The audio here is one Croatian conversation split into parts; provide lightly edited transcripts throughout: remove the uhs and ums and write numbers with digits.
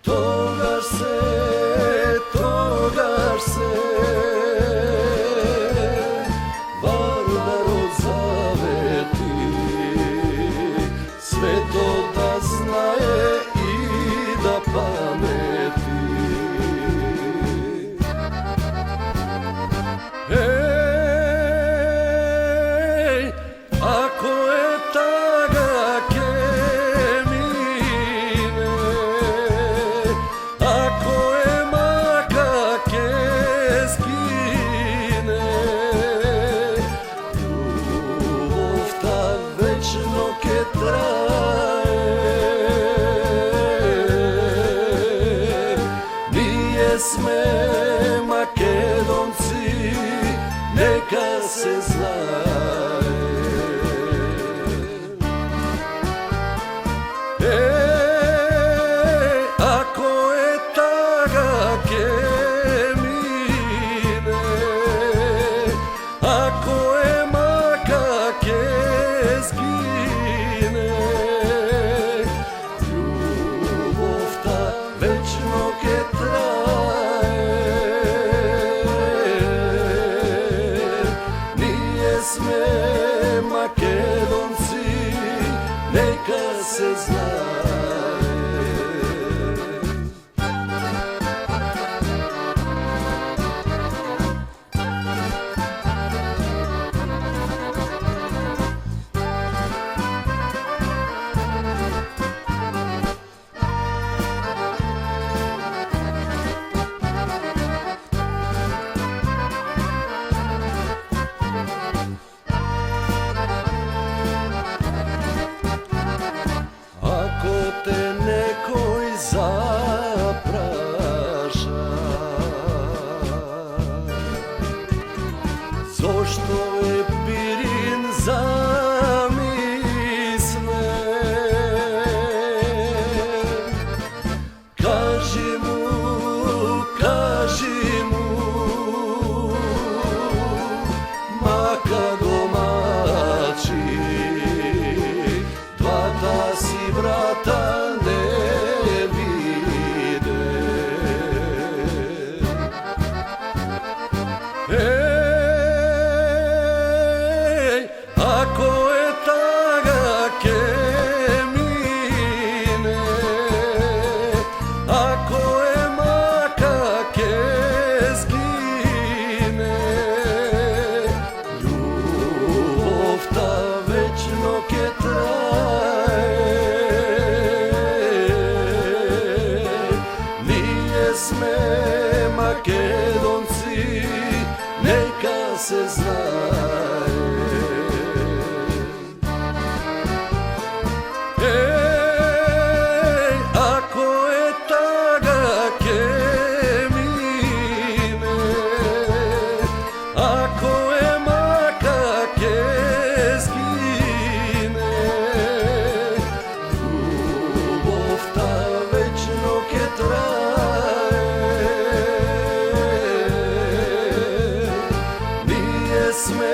togaš se, Varvaro zaveti, sve to da znaje i da pameti. Ej, ako je taga kemine, ako je maka keskine, ljubov ta večno ke traje, nije sme Makedonci, neka se znaje. Ako je taga kemine, ako je maka keskine, ljubov ta večno ke traje, nije sme Makedonci, neka se znaje. Ako te nekoj zapraša, zašto je pirin zamisne, kaži mu, maka domaći, dva ta si vrata ne vide. Ej, ako je taga kemine, ako je maka keskine, ljubov ta večno ke traje, nije sme Makedonci, neka se znaje. Ej, ako je taga kemine, ako je maka keskine, ljubov ta večno ke traje, nije sme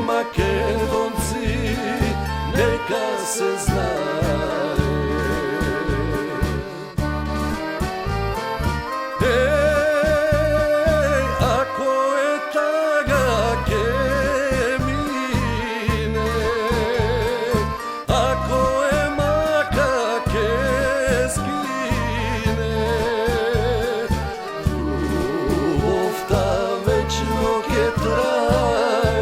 Makedonci, neka se zna. Ako je tagake mine, ako je makake skine, ljubov ta večno ke traje,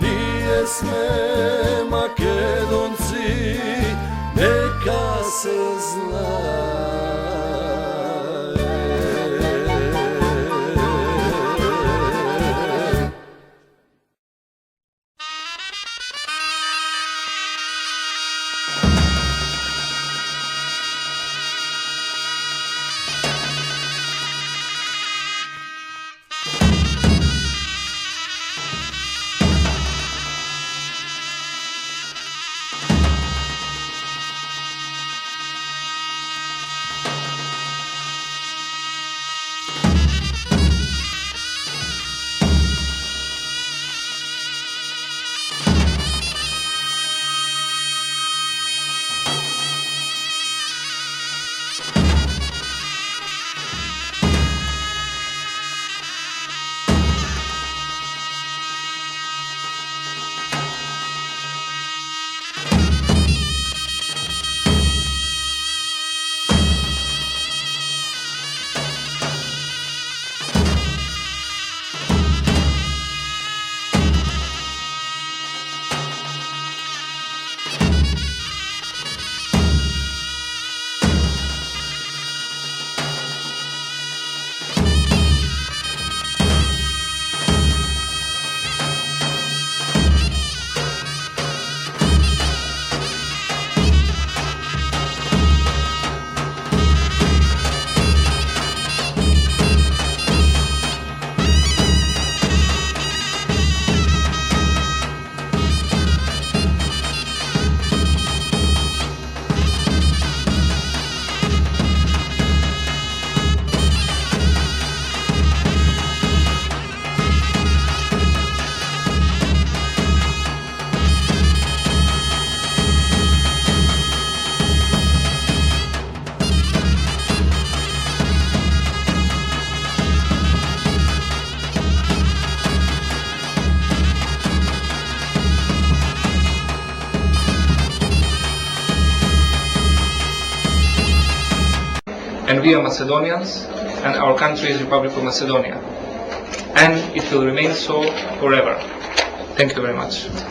nije sme Makedonci, neka se zna. And we are Macedonians, and our country is Republic of Macedonia. And it will remain so forever. Thank you very much.